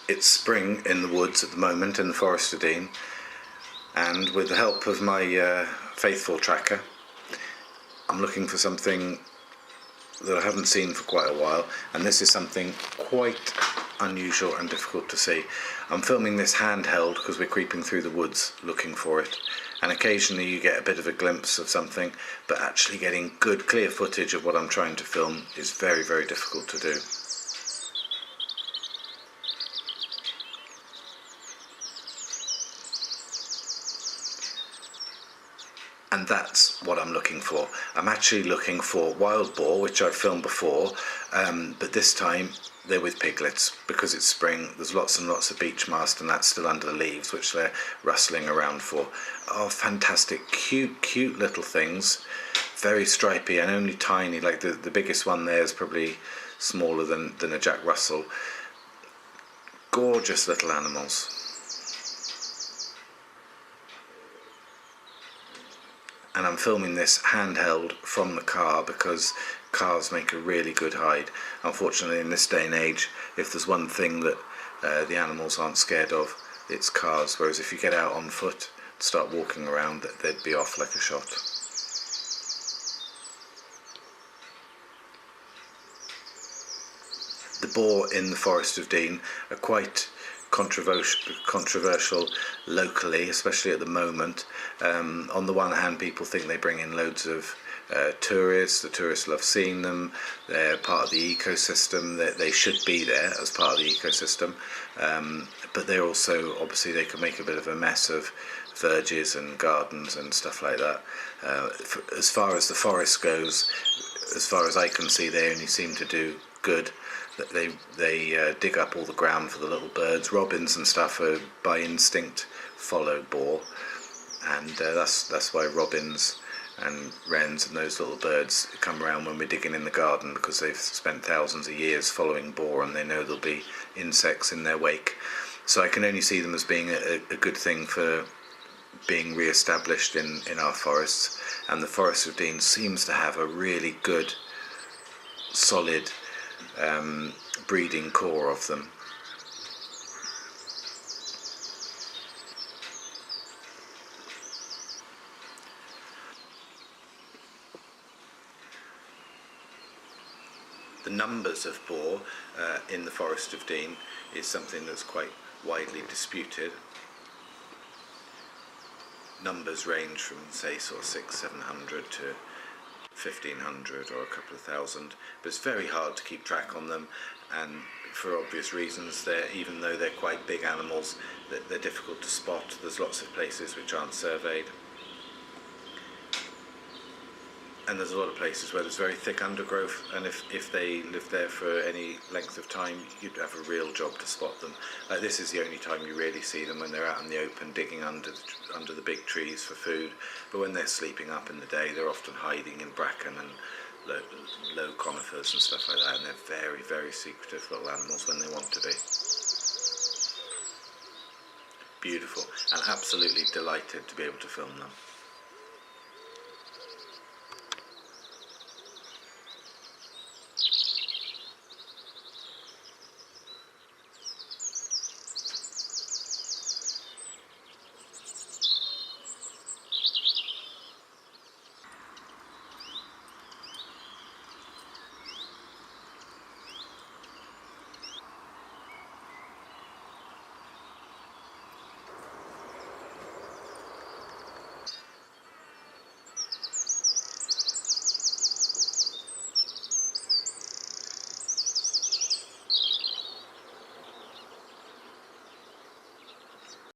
It's spring in the woods at the moment in the Forest of Dean, and with the help of my faithful tracker I'm looking for something that I haven't seen for quite a while, and this is something quite unusual and difficult to see. I'm filming this handheld because we're creeping through the woods looking for it, and occasionally you get a bit of a glimpse of something, but actually getting good clear footage of what I'm trying to film is very, very difficult to do. And that's what I'm looking for. I'm actually looking for wild boar, which I've filmed before, but this time they're with piglets because it's spring. There's lots and lots of beech mast, and that's still under the leaves, which they're rustling around for. Oh, fantastic, cute little things. Very stripy and only tiny. Like the biggest one there is probably smaller than a Jack Russell. Gorgeous little animals. And I'm filming this handheld from the car because cars make a really good hide. Unfortunately, in this day and age, if there's one thing that the animals aren't scared of, it's cars. Whereas if you get out on foot, start walking around, they'd be off like a shot. The boar in the Forest of Dean are quite controversial locally, especially at the moment. On the one hand, people think they bring in loads of tourists. The tourists love seeing them. They're part of the ecosystem. They should be there as part of the ecosystem, but they're also, obviously, they can make a bit of a mess of verges and gardens and stuff like that. As far as the forest goes, as far as I can see, they only seem to do good. They dig up all the ground for the little birds. Robins and stuff are by instinct follow boar, and that's why robins and wrens and those little birds come around when we're digging in the garden, because they've spent thousands of years following boar and they know there'll be insects in their wake. So I can only see them as being a good thing for being re-established in our forests, and the Forest of Dean seems to have a really good solid breeding core of them. The numbers of boar in the Forest of Dean is something that's quite widely disputed. Numbers range from, say, sort of 600-700 to 1,500 or a couple of thousand, but it's very hard to keep track on them, and for obvious reasons, even though they're quite big animals, they're difficult to spot. There's lots of places which aren't surveyed, and there's a lot of places where there's very thick undergrowth, and if they live there for any length of time, you'd have a real job to spot them. This is the only time you really see them, when they're out in the open digging under the big trees for food, but when they're sleeping up in the day, they're often hiding in bracken and low conifers and stuff like that, and they're very, very secretive little animals when they want to be. Beautiful, and absolutely delighted to be able to film them.